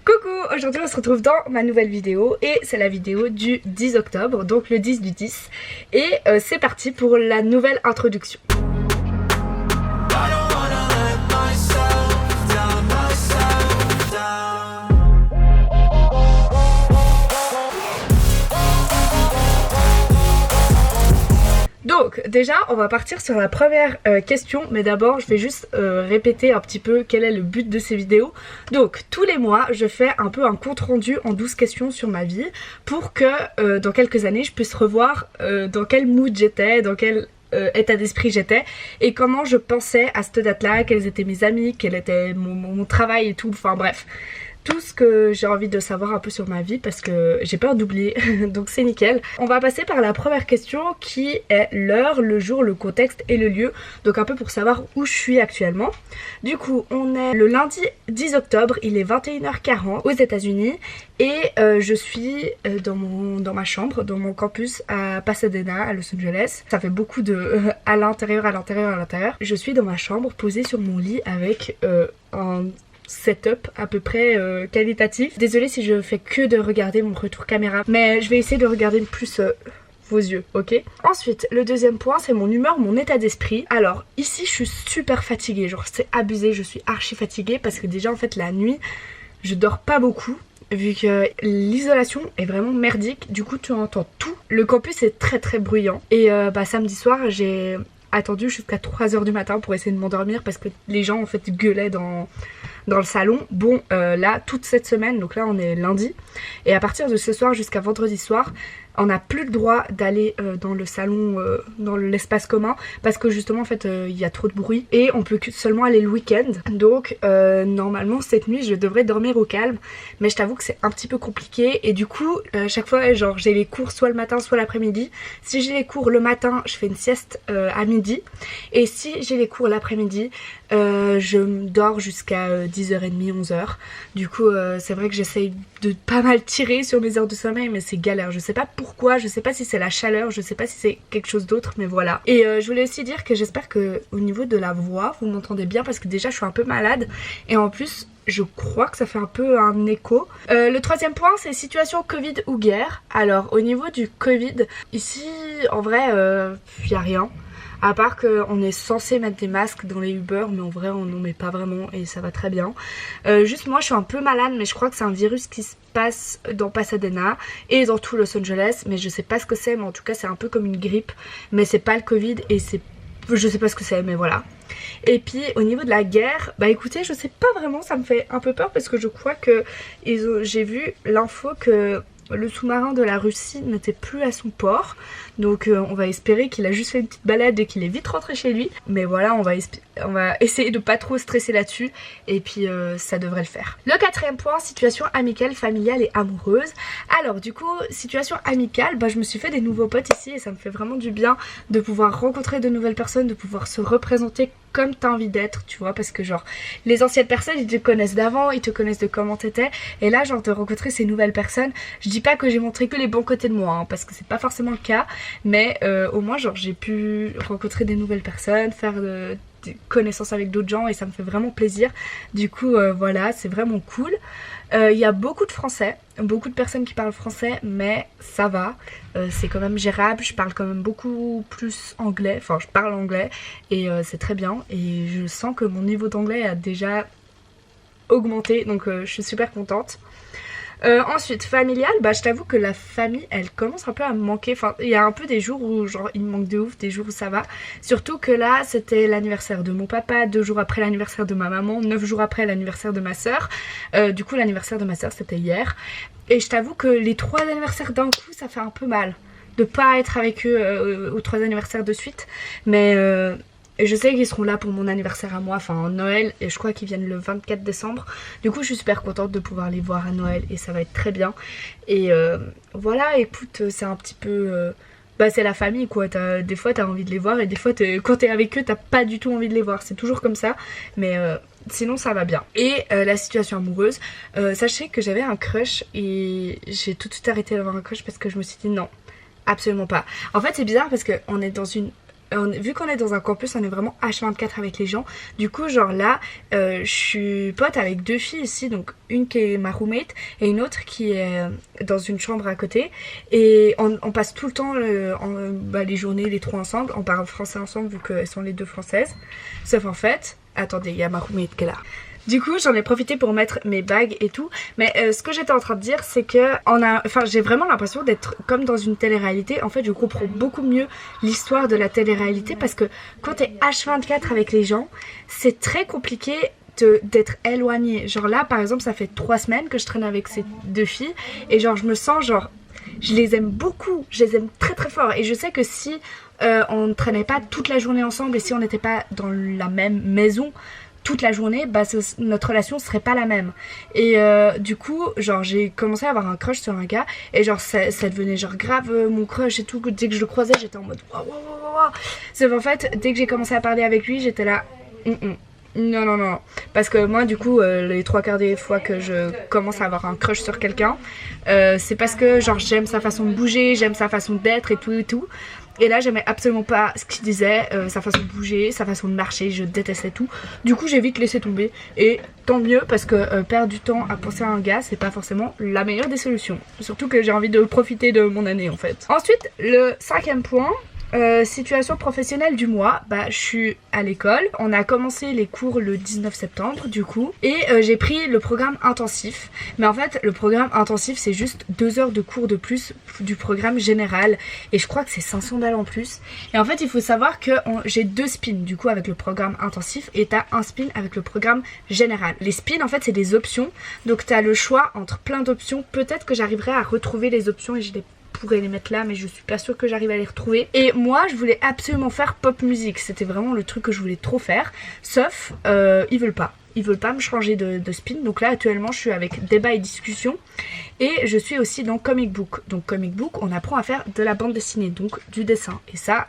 Coucou, aujourd'hui on se retrouve dans ma nouvelle vidéo et c'est la vidéo du 10 octobre, donc le 10 du 10. Et c'est parti pour la nouvelle introduction. Donc déjà on va partir sur la première question, mais d'abord je vais juste répéter un petit peu quel est le but de ces vidéos. Donc tous les mois je fais un peu un compte rendu en 12 questions sur ma vie pour que dans quelques années je puisse revoir dans quel mood j'étais, dans quel état d'esprit j'étais et comment je pensais à cette date là, quels étaient mes amis, quel était mon travail et tout, enfin bref. Tout ce que j'ai envie de savoir un peu sur ma vie parce que j'ai peur d'oublier, donc c'est nickel. On va passer par la première question qui est l'heure, le jour, le contexte et le lieu. Donc un peu pour savoir où je suis actuellement. Du coup on est le lundi 10 octobre, il est 21h40 aux États-Unis et je suis dans ma chambre, dans mon campus à Pasadena, à Los Angeles. Ça fait beaucoup de à l'intérieur. Je suis dans ma chambre posée sur mon lit avec un setup à peu près qualitatif. Désolée si je fais que de regarder mon retour caméra, mais je vais essayer de regarder plus vos yeux, ok? Ensuite, le deuxième point, c'est mon humeur, mon état d'esprit. Alors, ici, je suis super fatiguée, genre c'est abusé, je suis archi fatiguée parce que déjà, en fait, la nuit, je dors pas beaucoup. Vu que l'isolation est vraiment merdique, du coup tu entends tout. Le campus est très très bruyant. Et samedi soir, j'ai attendu jusqu'à 3h du matin pour essayer de m'endormir parce que les gens en fait gueulaient dans le salon. Bon là toute cette semaine, donc là on est lundi, et à partir de ce soir jusqu'à vendredi soir on n'a plus le droit d'aller dans le salon, dans l'espace commun, parce que justement en fait il y a trop de bruit et on peut seulement aller le week-end. Donc normalement cette nuit je devrais dormir au calme, mais je t'avoue que c'est un petit peu compliqué et du coup chaque fois genre j'ai les cours soit le matin soit l'après-midi. Si j'ai les cours le matin je fais une sieste à midi, et si j'ai les cours l'après-midi je dors jusqu'à 10h30, 11h. Du coup c'est vrai que j'essaye de pas mal tirer sur mes heures de sommeil, mais c'est galère. Je sais pas pourquoi, je sais pas si c'est la chaleur, je sais pas si c'est quelque chose d'autre, mais voilà. Et je voulais aussi dire que j'espère que au niveau de la voix vous m'entendez bien, parce que déjà je suis un peu malade et en plus je crois que ça fait un peu un écho. Le troisième point, c'est situation Covid ou guerre. Alors au niveau du Covid, ici en vrai y a rien. À part qu'on est censé mettre des masques dans les Uber, mais en vrai on n'en met pas vraiment et ça va très bien. Juste moi je suis un peu malade, mais je crois que c'est un virus qui se passe dans Pasadena et dans tout Los Angeles, mais je sais pas ce que c'est, mais en tout cas c'est un peu comme une grippe, mais c'est pas le Covid et je sais pas ce que c'est, mais voilà. Et puis au niveau de la guerre, bah écoutez, je sais pas vraiment, ça me fait un peu peur parce que je crois que j'ai vu l'info que le sous-marin de la Russie n'était plus à son port, donc on va espérer qu'il a juste fait une petite balade et qu'il est vite rentré chez lui. Mais voilà, on va essayer de pas trop stresser là-dessus et puis ça devrait le faire. Le quatrième point, situation amicale, familiale et amoureuse. Alors du coup, situation amicale, bah je me suis fait des nouveaux potes ici et ça me fait vraiment du bien de pouvoir rencontrer de nouvelles personnes, de pouvoir se représenter comme t'as envie d'être, tu vois, parce que genre les anciennes personnes ils te connaissent d'avant, ils te connaissent de comment t'étais, et là genre de rencontrer ces nouvelles personnes, je dis pas que j'ai montré que les bons côtés de moi, hein, parce que c'est pas forcément le cas, mais au moins genre j'ai pu rencontrer des nouvelles personnes, faire des connaissances avec d'autres gens et ça me fait vraiment plaisir. Du coup voilà, c'est vraiment cool. Il y a beaucoup de français, beaucoup de personnes qui parlent français, mais ça va, c'est quand même gérable. Je parle quand même beaucoup plus anglais, enfin je parle anglais et c'est très bien, et je sens que mon niveau d'anglais a déjà augmenté, donc je suis super contente. Ensuite, familiale, bah je t'avoue que la famille elle commence un peu à me manquer. Enfin, il y a un peu des jours où genre il me manque de ouf, des jours où ça va. Surtout que là c'était l'anniversaire de mon papa, 2 jours après l'anniversaire de ma maman, 9 jours après l'anniversaire de ma soeur. Du coup l'anniversaire de ma soeur c'était hier. Et je t'avoue que les 3 anniversaires d'un coup ça fait un peu mal de pas être avec eux aux 3 anniversaires de suite. Mais et je sais qu'ils seront là pour mon anniversaire à moi, enfin Noël, et je crois qu'ils viennent le 24 décembre. Du coup je suis super contente de pouvoir les voir à Noël et ça va être très bien. Et voilà, écoute, c'est un petit peu... bah c'est la famille quoi, des fois t'as envie de les voir et des fois quand t'es avec eux t'as pas du tout envie de les voir. C'est toujours comme ça, mais sinon ça va bien. Et la situation amoureuse, sachez que j'avais un crush et j'ai tout de suite arrêté d'avoir un crush parce que je me suis dit non, absolument pas. En fait c'est bizarre parce qu'on est dans une vu qu'on est dans un campus, on est vraiment H24 avec les gens. Du coup, genre là, je suis pote avec 2 filles ici, donc une qui est ma roommate et une autre qui est dans une chambre à côté. Et on passe tout le temps les journées, les 3 ensemble. On parle français ensemble vu qu'elles sont les 2 françaises. Sauf en fait, attendez, il y a ma roommate qui est là. Du coup, j'en ai profité pour mettre mes bagues et tout. Mais ce que j'étais en train de dire, c'est que j'ai vraiment l'impression d'être comme dans une télé-réalité. En fait, je comprends beaucoup mieux l'histoire de la télé-réalité parce que quand t'es H24 avec les gens, c'est très compliqué d'être éloigné. Genre là, par exemple, ça fait 3 semaines que je traîne avec ces 2 filles et genre je me sens genre... Je les aime beaucoup, je les aime très très fort. Et je sais que si on ne traînait pas toute la journée ensemble et si on n'était pas dans la même maison toute la journée, bah notre relation serait pas la même. Et du coup, genre j'ai commencé à avoir un crush sur un gars et genre ça devenait genre grave mon crush et tout. Dès que je le croisais, j'étais en mode waouh waouh waouh waouh. Sauf en fait, dès que j'ai commencé à parler avec lui, j'étais là non non non, parce que moi du coup les 3/4 des fois que je commence à avoir un crush sur quelqu'un, c'est parce que genre j'aime sa façon de bouger, j'aime sa façon d'être et tout et tout. Et là j'aimais absolument pas ce qu'il disait, sa façon de bouger, sa façon de marcher, je détestais tout. Du coup j'ai vite laissé tomber et tant mieux parce que perdre du temps à penser à un gars c'est pas forcément la meilleure des solutions. Surtout que j'ai envie de profiter de mon année en fait. Ensuite le 5e point, situation professionnelle du mois, bah je suis à l'école, on a commencé les cours le 19 septembre du coup et j'ai pris le programme intensif, mais en fait le programme intensif c'est juste 2 heures de cours de plus du programme général et je crois que c'est 500 balles en plus. Et en fait il faut savoir que j'ai 2 spins du coup avec le programme intensif et t'as un spin avec le programme général. Les spins en fait c'est des options, donc t'as le choix entre plein d'options. Peut-être que j'arriverai à retrouver les options et je pourrais les mettre là mais je suis pas sûre que j'arrive à les retrouver. Et moi je voulais absolument faire pop musique, c'était vraiment le truc que je voulais trop faire, sauf ils veulent pas me changer de spin. Donc là actuellement je suis avec débat et discussion et je suis aussi dans comic book. Donc comic book on apprend à faire de la bande dessinée, donc du dessin, et ça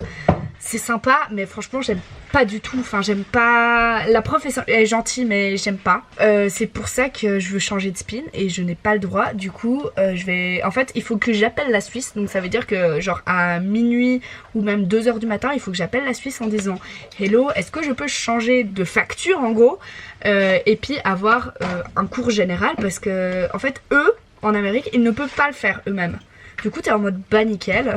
c'est sympa mais franchement j'aime pas du tout, enfin j'aime pas, la prof est gentille mais j'aime pas. C'est pour ça que je veux changer de spin et je n'ai pas le droit. Du coup en fait il faut que j'appelle la Suisse, donc ça veut dire que genre à minuit ou même 2 heures du matin il faut que j'appelle la Suisse en disant hello, est-ce que je peux changer de facture en gros et puis avoir un cours général, parce que en fait eux en Amérique ils ne peuvent pas le faire eux-mêmes. Du coup t'es en mode bah nickel,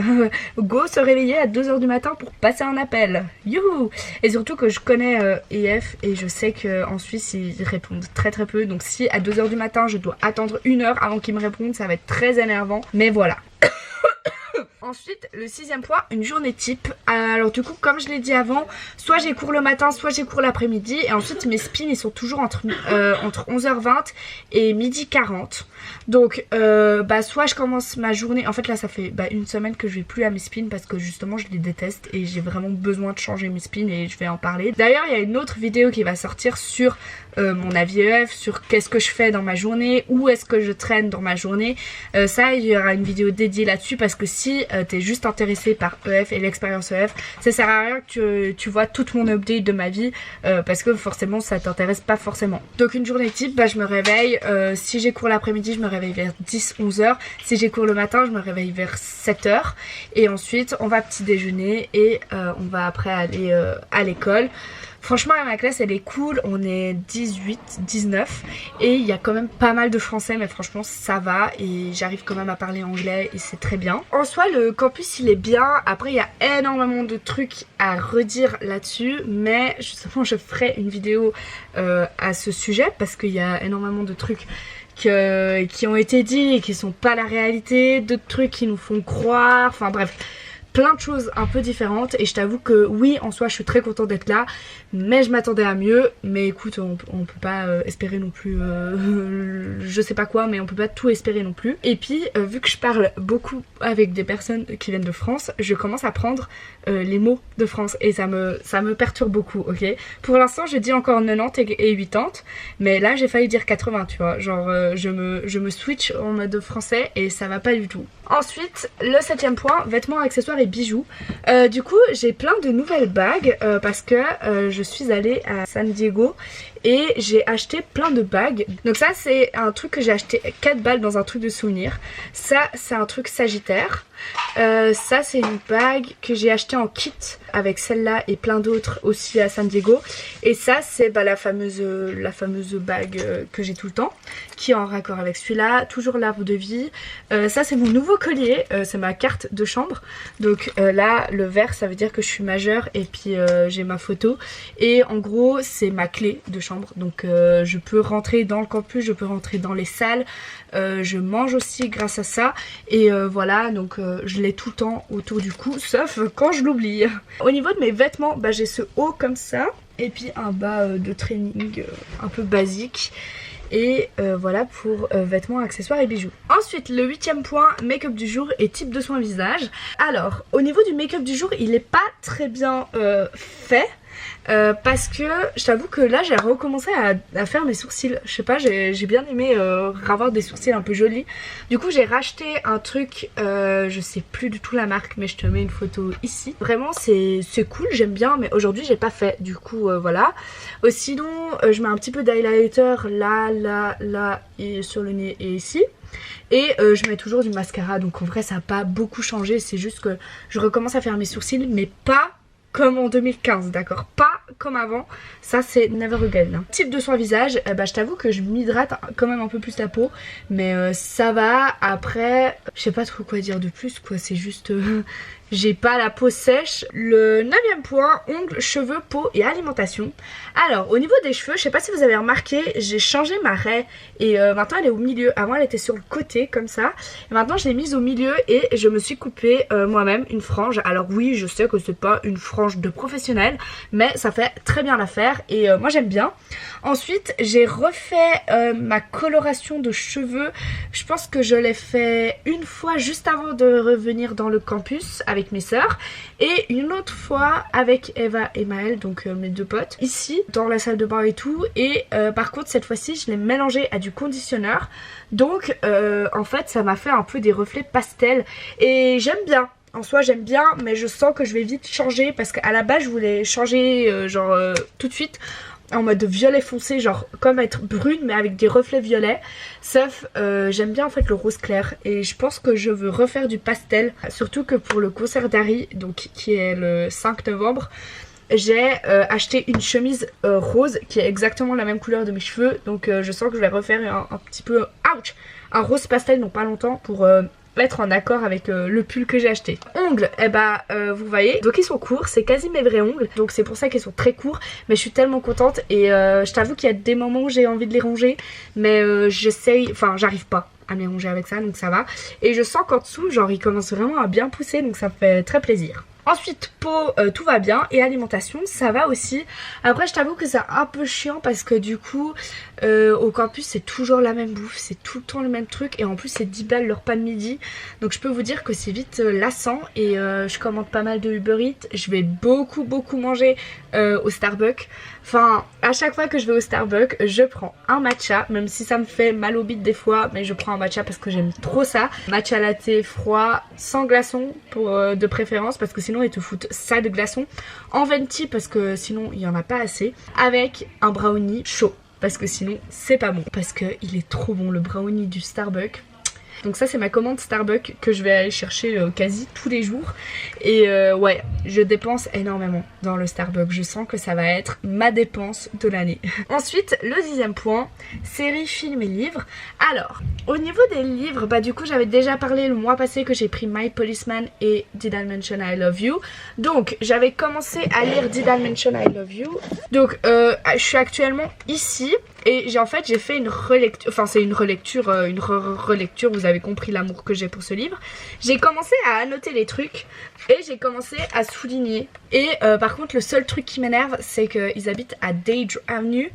go se réveiller à 2 h du matin pour passer un appel, youhou. Et surtout que je connais EF et je sais qu'en Suisse ils répondent très très peu, donc si à 2 h du matin je dois attendre 1 heure avant qu'ils me répondent ça va être très énervant, mais voilà. Ensuite, le 6e point, une journée type. Alors du coup, comme je l'ai dit avant, soit j'ai cours le matin, soit j'ai cours l'après-midi. Et ensuite, mes spins, ils sont toujours entre 11h20 et 12h40. Donc, soit je commence ma journée... En fait, là, ça fait 1 semaine que je vais plus à mes spins parce que justement, je les déteste. Et j'ai vraiment besoin de changer mes spins et je vais en parler. D'ailleurs, il y a une autre vidéo qui va sortir sur mon avis EF, sur qu'est-ce que je fais dans ma journée, où est-ce que je traîne dans ma journée. Ça, il y aura une vidéo dédiée là-dessus parce que si t'es juste intéressé par EF et l'expérience EF, ça sert à rien que tu vois toute mon update de ma vie parce que forcément ça t'intéresse pas forcément. Donc une journée type, je me réveille, si j'ai cours l'après-midi je me réveille vers 10-11 h, si j'ai cours le matin je me réveille vers 7 h et ensuite on va petit déjeuner et on va après aller à l'école. Franchement ma classe elle est cool, on est 18, 19 et il y a quand même pas mal de français, mais franchement ça va et j'arrive quand même à parler anglais et c'est très bien. En soi le campus il est bien, après il y a énormément de trucs à redire là-dessus, mais justement je ferai une vidéo à ce sujet parce qu'il y a énormément de trucs qui ont été dits et qui sont pas la réalité, d'autres trucs qui nous font croire, enfin bref. Plein de choses un peu différentes et je t'avoue que oui en soi je suis très contente d'être là mais je m'attendais à mieux, mais écoute on peut pas espérer non plus je sais pas quoi, mais on peut pas tout espérer non plus. Et puis vu que je parle beaucoup avec des personnes qui viennent de France, je commence à prendre les mots de France et ça me perturbe beaucoup, ok. Pour l'instant je dis encore 90 et 80, mais là j'ai failli dire 80 tu vois, genre je me switch en mode français et ça va pas du tout. Ensuite le 7e point, vêtements, accessoires et bijoux. Du coup j'ai plein de nouvelles bagues parce que je suis allée à San Diego et j'ai acheté plein de bagues. Donc ça c'est un truc que j'ai acheté 4 balles dans un truc de souvenir. Ça c'est un truc Sagittaire. Ça c'est une bague que j'ai acheté en kit avec celle-là et plein d'autres aussi à San Diego. Et ça c'est la fameuse bague que j'ai tout le temps, qui est en raccord avec celui-là. Toujours l'arbre de vie. Ça c'est mon nouveau collier, c'est ma carte de chambre. Donc là le vert ça veut dire que je suis majeure et puis j'ai ma photo. Et en gros c'est ma clé de chambre. Donc je peux rentrer dans le campus, je peux rentrer dans les salles. Je mange aussi grâce à ça. Et voilà, donc je l'ai tout le temps autour du cou, sauf quand je l'oublie. Au niveau de mes vêtements, j'ai ce haut comme ça. Et puis un bas de training un peu basique. Et voilà pour vêtements, accessoires et bijoux. Ensuite le 8e point, make-up du jour et type de soin visage. Alors au niveau du make-up du jour, il n'est pas très bien fait. Parce que je t'avoue que là j'ai recommencé à faire mes sourcils. Je sais pas, j'ai bien aimé avoir des sourcils un peu jolis. Du coup j'ai racheté un truc, je sais plus du tout la marque, mais je te mets une photo ici. Vraiment c'est cool, j'aime bien, mais aujourd'hui j'ai pas fait. Du coup voilà. Sinon je mets un petit peu d'highlighter là et sur le nez et ici. Et je mets toujours du mascara, donc en vrai ça n'a pas beaucoup changé. C'est juste que je recommence à faire mes sourcils, mais pas comme en 2015, d'accord, pas comme avant. Ça c'est never again. Type de soin visage, je t'avoue que je m'hydrate quand même un peu plus la peau, mais ça va. Après je sais pas trop quoi dire de plus quoi, c'est juste j'ai pas la peau sèche. Le 9e point, ongles, cheveux, peau et alimentation. Alors au niveau des cheveux, je sais pas si vous avez remarqué, j'ai changé ma raie et maintenant elle est au milieu. Avant elle était sur le côté comme ça, et maintenant je l'ai mise au milieu et je me suis coupé moi-même une frange. Alors oui, je sais que c'est pas une frange de professionnel, mais ça fait très bien l'affaire et moi j'aime bien. Ensuite j'ai refait ma coloration de cheveux. Je pense que je l'ai fait une fois juste avant de revenir dans le campus avec mes sœurs, et une autre fois avec Eva et Maëlle, donc mes deux potes, ici dans la salle de bain et tout. Et par contre cette fois-ci je l'ai mélangé à du conditionneur, donc en fait ça m'a fait un peu des reflets pastel et j'aime bien. En soi j'aime bien, mais je sens que je vais vite changer parce qu'à la base je voulais changer tout de suite en mode violet foncé, genre comme être brune mais avec des reflets violets. Sauf j'aime bien en fait le rose clair et je pense que je veux refaire du pastel, surtout que pour le concert d'Harry, donc qui est le 5 novembre, j'ai acheté une chemise rose qui est exactement la même couleur de mes cheveux. Donc je sens que je vais refaire un petit peu un rose pastel dans pas longtemps pour être en accord avec le pull que j'ai acheté. Ongles, vous voyez, donc ils sont courts, c'est quasi mes vrais ongles, donc c'est pour ça qu'ils sont très courts, mais je suis tellement contente. Et je t'avoue qu'il y a des moments où j'ai envie de les ronger, mais j'essaye, enfin j'arrive pas à me les ronger avec ça, donc ça va. Et je sens qu'en dessous, genre ils commencent vraiment à bien pousser, donc ça me fait très plaisir. Ensuite peau, tout va bien, et alimentation ça va aussi. Après je t'avoue que c'est un peu chiant parce que du coup au campus c'est toujours la même bouffe, c'est tout le temps le même truc, et en plus c'est 10 balles leur repas de midi, donc je peux vous dire que c'est vite lassant. Et je commande pas mal de Uber Eats, je vais beaucoup manger au Starbucks. Enfin à chaque fois que je vais au Starbucks je prends un matcha, même si ça me fait mal au bide des fois, mais je prends un matcha parce que j'aime trop ça. Matcha latte froid, sans glaçon de préférence, parce que sinon ils te foutent ça de glaçon, en venti parce que sinon il y en a pas assez, avec un brownie chaud parce que sinon c'est pas bon, parce que il est trop bon le brownie du Starbucks. Donc ça c'est ma commande Starbucks que je vais aller chercher quasi tous les jours. Et ouais, je dépense énormément dans le Starbucks. Je sens que ça va être ma dépense de l'année. Ensuite, le 10e point, séries, films et livres. Alors, au niveau des livres, du coup j'avais déjà parlé le mois passé que j'ai pris My Policeman et Did I Mention I Love You. Donc j'avais commencé à lire Did I Mention I Love You. Donc je suis actuellement ici. Et j'ai fait une relecture, enfin c'est une relecture, relecture, vous avez compris l'amour que j'ai pour ce livre. J'ai commencé à annoter les trucs et j'ai commencé à souligner. Et par contre le seul truc qui m'énerve c'est qu'ils habitent à Dade Avenue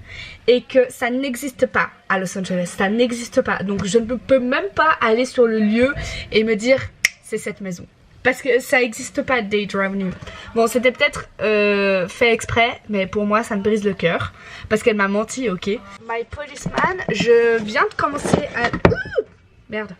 et que ça n'existe pas à Los Angeles, ça n'existe pas. Donc je ne peux même pas aller sur le lieu et me dire c'est cette maison. Parce que ça n'existe pas Dade Avenue. Bon c'était peut-être fait exprès, mais pour moi ça me brise le cœur. Parce qu'elle m'a menti, ok. My Policeman, je viens de commencer à... Merde,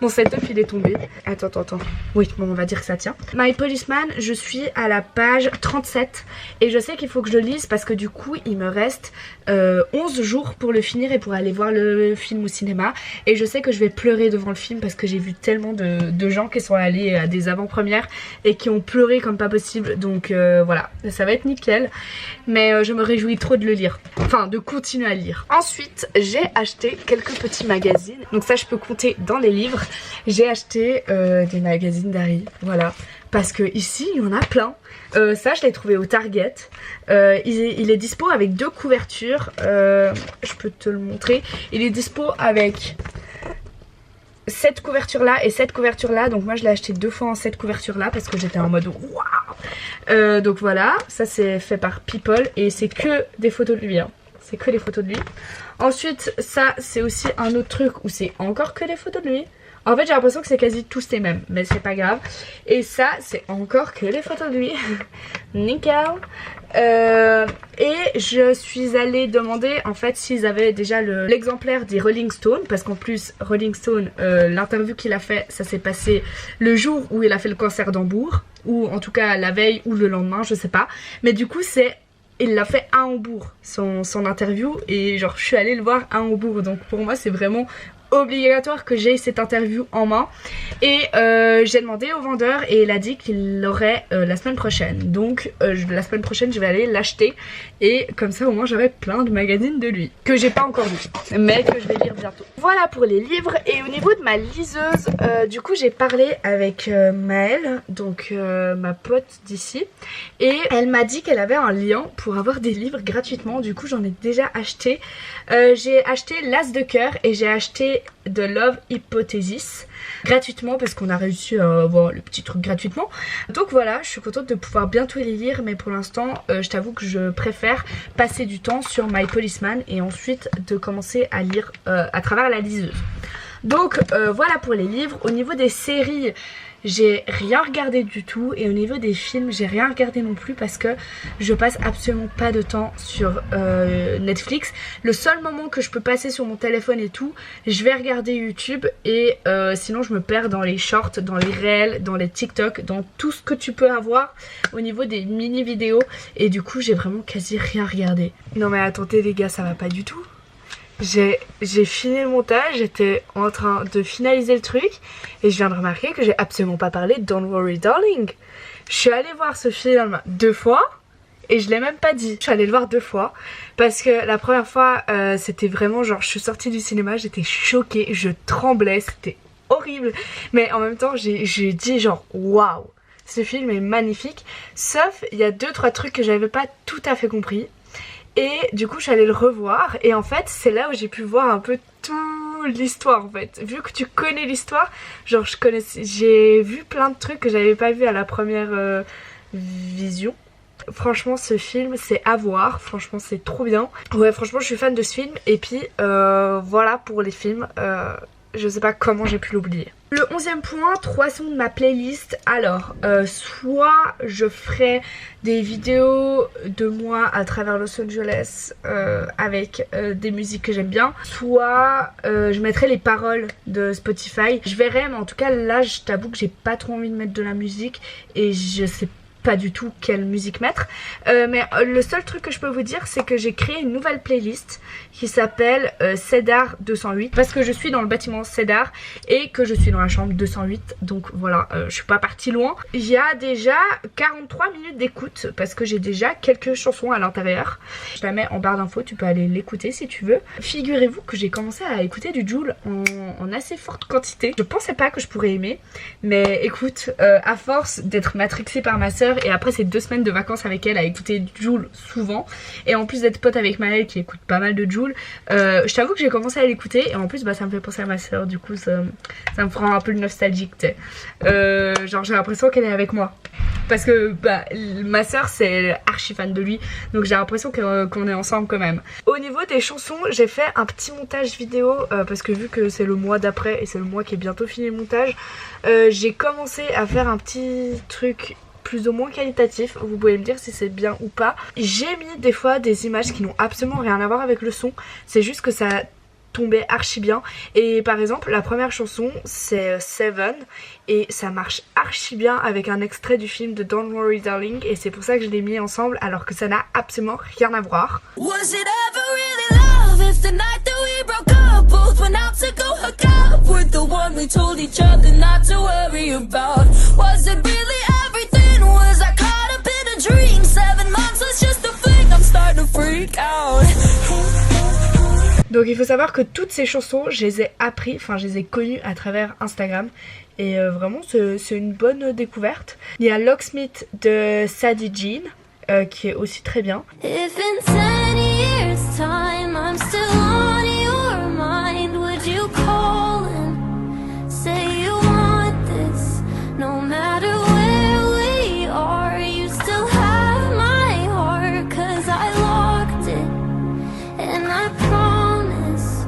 mon setup il est tombé. Attends. Oui, bon, on va dire que ça tient. My Policeman, je suis à la page 37 et je sais qu'il faut que je le lise parce que du coup il me reste 11 jours pour le finir et pour aller voir le film au cinéma. Et je sais que je vais pleurer devant le film parce que j'ai vu tellement de gens qui sont allés à des avant-premières et qui ont pleuré comme pas possible. Donc voilà, ça va être nickel. Mais je me réjouis trop de le lire. Enfin, de continuer à lire. Ensuite, j'ai acheté quelques petits magazines. Donc ça, je peux compter dans les livres. J'ai acheté des magazines d'Harry, voilà, parce que ici il y en a plein. Ça je l'ai trouvé au Target. Il est dispo avec 2 couvertures. Je peux te le montrer. Il est dispo avec cette couverture là et cette couverture là. Donc moi je l'ai acheté 2 fois en cette couverture là parce que j'étais en mode waouh. Donc voilà, ça c'est fait par People et c'est que des photos de lui, hein. C'est que les photos de lui. Ensuite, ça, c'est aussi un autre truc où c'est encore que les photos de lui. En fait, j'ai l'impression que c'est quasi tous les mêmes, mais c'est pas grave. Et ça, c'est encore que les photos de lui. Nickel. Et je suis allée demander en fait s'ils avaient déjà l'exemplaire des Rolling Stone. Parce qu'en plus, Rolling Stone, l'interview qu'il a fait, ça s'est passé le jour où il a fait le concert d'Hambourg. Ou en tout cas la veille ou le lendemain, je sais pas. Mais du coup, il l'a fait à Hambourg, son interview, et genre je suis allée le voir à Hambourg, donc pour moi c'est vraiment obligatoire que j'ai cette interview en main. Et j'ai demandé au vendeur et il a dit qu'il l'aurait la semaine prochaine. Donc la semaine prochaine je vais aller l'acheter et comme ça au moins j'aurai plein de magazines de lui que j'ai pas encore lu mais que je vais lire bientôt. Voilà pour les livres. Et au niveau de ma liseuse, du coup j'ai parlé avec Maëlle, donc ma pote d'ici, et elle m'a dit qu'elle avait un lien pour avoir des livres gratuitement. Du coup j'en ai déjà acheté. J'ai acheté L'As de cœur et j'ai acheté The Love Hypothesis gratuitement parce qu'on a réussi à avoir le petit truc gratuitement. Donc voilà, je suis contente de pouvoir bientôt les lire, mais pour l'instant je t'avoue que je préfère passer du temps sur My Policeman et ensuite de commencer à lire à travers la liseuse. Donc voilà pour les livres. Au niveau des séries, j'ai rien regardé du tout, et au niveau des films j'ai rien regardé non plus parce que je passe absolument pas de temps sur Netflix. Le seul moment que je peux passer sur mon téléphone et tout, je vais regarder YouTube, et sinon je me perds dans les shorts, dans les réels, dans les TikTok, dans tout ce que tu peux avoir au niveau des mini vidéos, et du coup j'ai vraiment quasi rien regardé. Non mais attendez les gars, ça va pas du tout. J'ai fini le montage, j'étais en train de finaliser le truc et je viens de remarquer que j'ai absolument pas parlé de Don't Worry Darling. Je suis allée voir ce film 2 fois et je l'ai même pas dit. Je suis allée le voir 2 fois parce que la première fois c'était vraiment genre je suis sortie du cinéma, j'étais choquée, je tremblais, c'était horrible. Mais en même temps j'ai dit genre waouh, ce film est magnifique. Sauf il y a 2-3 trucs que j'avais pas tout à fait compris. Et du coup je suis allée le revoir et en fait c'est là où j'ai pu voir un peu toute l'histoire en fait. Vu que tu connais l'histoire, genre j'ai vu plein de trucs que j'avais pas vu à la première vision. Franchement ce film c'est à voir, franchement c'est trop bien. Ouais franchement je suis fan de ce film et puis voilà pour les films. Je sais pas comment j'ai pu l'oublier. Le 11e point, 3 sons de ma playlist. Alors, soit je ferai des vidéos de moi à travers Los Angeles avec des musiques que j'aime bien, soit je mettrai les paroles de Spotify. Je verrai, mais en tout cas là je t'avoue que j'ai pas trop envie de mettre de la musique et je sais pas du tout quelle musique mettre. Mais le seul truc que je peux vous dire c'est que j'ai créé une nouvelle playlist qui s'appelle Cedar 208 parce que je suis dans le bâtiment Cedar et que je suis dans la chambre 208, donc voilà, je suis pas partie loin. Il y a déjà 43 minutes d'écoute parce que j'ai déjà quelques chansons à l'intérieur. Je la mets en barre d'infos, tu peux aller l'écouter si tu veux. Figurez-vous que j'ai commencé à écouter du Jul en assez forte quantité. Je pensais pas que je pourrais aimer, mais écoute, à force d'être matrixée par ma soeur et après ces 2 semaines de vacances avec elle à écouter Jul souvent, et en plus d'être pote avec Maëlle qui écoute pas mal de Jul, je t'avoue que j'ai commencé à l'écouter et en plus bah ça me fait penser à ma soeur, du coup ça me fera un peu nostalgique, tu sais. Genre j'ai l'impression qu'elle est avec moi parce que bah ma soeur c'est archi fan de lui, donc j'ai l'impression qu'on est ensemble quand même. Au niveau des chansons j'ai fait un petit montage vidéo parce que vu que c'est le mois d'après et c'est le mois qui est bientôt fini le montage, j'ai commencé à faire un petit truc plus ou moins qualitatif, vous pouvez me dire si c'est bien ou pas. J'ai mis des fois des images qui n'ont absolument rien à voir avec le son, c'est juste que ça tomber archi bien. Et par exemple la première chanson c'est Seven et ça marche archi bien avec un extrait du film de Don't Worry Darling et c'est pour ça que je l'ai mis ensemble alors que ça n'a absolument rien à voir. Was it ever really love if the night that we broke up both went out to go hook up with the one we told each other not to worry about? Was it really everything? Was I caught up in a dream? 7 months was just a fling, I'm starting to freak out. Donc il faut savoir que toutes ces chansons, je les ai appris, enfin je les ai connues à travers Instagram. Et vraiment c'est une bonne découverte. Il y a Locksmith de Sadie Jean qui est aussi très bien. If in 10 years time I'm still on your mind, would you call and say you want this? No matter where we are, you still have my heart, 'cause I locked it and I promise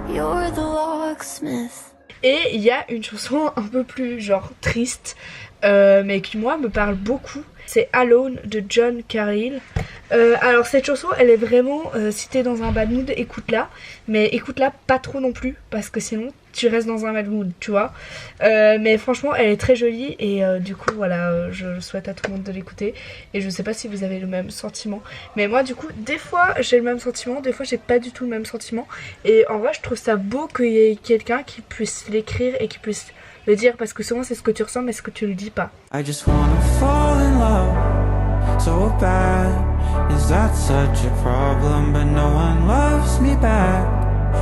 you're the locksmith. Et il y a une chanson un peu plus genre triste, mais qui moi me parle beaucoup. C'est Alone de John Carlyle. Alors cette chanson elle est vraiment, si t'es dans un bad mood écoute-la. Mais écoute-la pas trop non plus parce que sinon tu restes dans un bad mood, tu vois. Mais franchement elle est très jolie et du coup voilà, je souhaite à tout le monde de l'écouter. Et je sais pas si vous avez le même sentiment. Mais moi du coup des fois j'ai le même sentiment, des fois j'ai pas du tout le même sentiment. Et en vrai je trouve ça beau qu'il y ait quelqu'un qui puisse l'écrire et qui puisse le dire parce que souvent c'est ce que tu ressens mais ce que tu le dis pas. I just wanna fall in love so bad. Is that such a problem? But no one loves me back.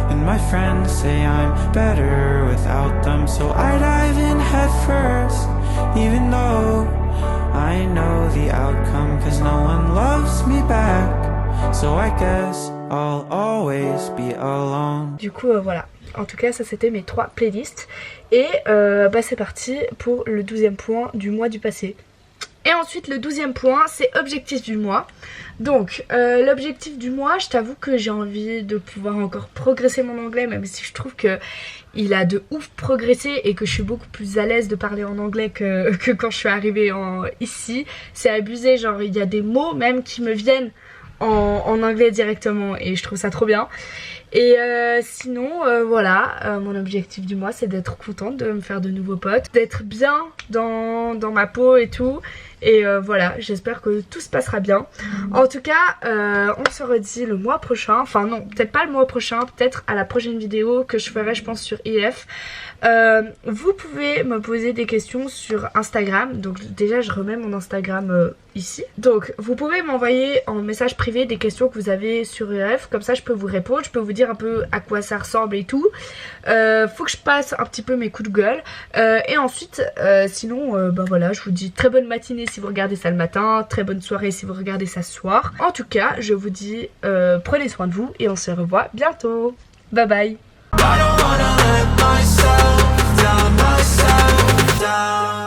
And my friends say I'm better without them, so I dive in head first, even though I know the outcome, 'cause no one loves me back. So I guess I'll always be alone. Du coup voilà. En tout cas ça c'était mes 3 playlists. Et c'est parti pour le 12e point du mois du passé. Et ensuite le 12e point c'est objectif du mois. Donc l'objectif du mois, je t'avoue que j'ai envie de pouvoir encore progresser mon anglais, même si je trouve que il a de ouf progressé et que je suis beaucoup plus à l'aise de parler en anglais que quand je suis arrivée ici. C'est abusé, genre il y a des mots même qui me viennent en anglais directement et je trouve ça trop bien. Et sinon voilà, mon objectif du mois c'est d'être contente de me faire de nouveaux potes, d'être bien dans ma peau et tout. Et voilà, j'espère que tout se passera bien. En tout cas on se redit le mois prochain. Enfin non, peut-être pas le mois prochain, peut-être à la prochaine vidéo que je ferai je pense sur IF. Vous pouvez me poser des questions sur Instagram. Donc déjà je remets mon Instagram ici. Donc vous pouvez m'envoyer en message privé des questions que vous avez sur IF. Comme ça je peux vous répondre, je peux vous dire un peu à quoi ça ressemble et tout. Faut que je passe un petit peu mes coups de gueule. Et ensuite sinon voilà, je vous dis très bonne matinée si vous regardez ça le matin, très bonne soirée si vous regardez ça ce soir. En tout cas je vous dis prenez soin de vous et on se revoit bientôt. Bye bye. I don't wanna let myself down.